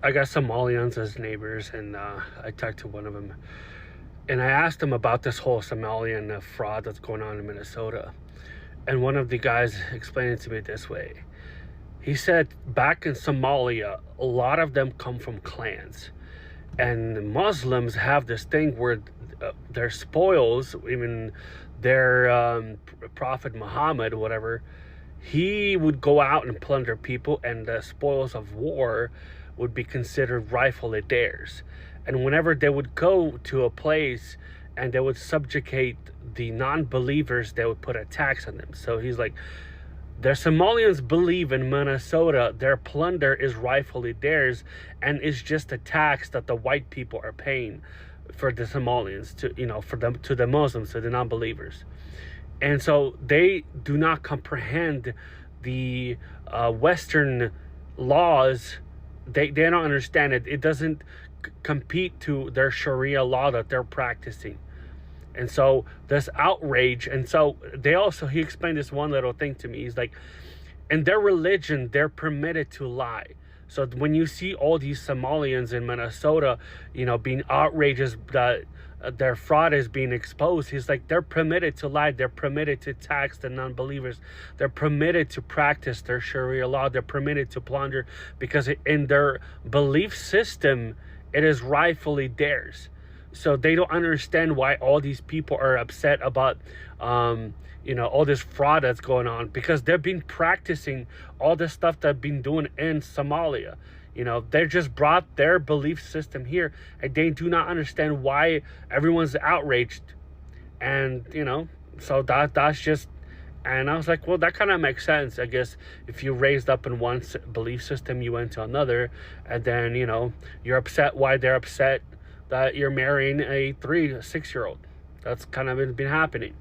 I got Somalians as neighbors, and I talked to one of them, and I asked him about this whole Somalian fraud that's going on in Minnesota. And one of the guys explained it to me this way. He said back in Somalia, a lot of them come from clans, and Muslims have this thing where their spoils, even their Prophet Muhammad, whatever, he would go out and plunder people, and the spoils of war would be considered rightfully theirs. And whenever they would go to a place and they would subjugate the non-believers, they would put a tax on them. So he's like, the Somalians believe in Minnesota their plunder is rightfully theirs, and it's just a tax that the white people are paying for the Somalians, to, you know, for them, to the Muslims, to the non-believers. And so they do not comprehend the Western laws. They don't understand it. It doesn't compete to their Sharia law that they're practicing. And so there's outrage. And so he explained this one little thing to me. He's like, in their religion, they're permitted to lie. So when you see all these Somalians in Minnesota, you know, being outrageous that their fraud is being exposed, he's like, they're permitted to lie. They're permitted to tax the non-believers. They're permitted to practice their Sharia law. They're permitted to plunder, because in their belief system, it is rightfully theirs. So they don't understand why all these people are upset about, all this fraud that's going on, because they've been practicing all the stuff they've been doing in Somalia. You know, they just brought their belief system here, and they do not understand why everyone's outraged. And, you know, so that's just, and I was like, well, that kind of makes sense. I guess if you raised up in one belief system, you went to another, and then, you know, you're upset why they're upset that you're marrying a 6-year-old. That's kind of been happening.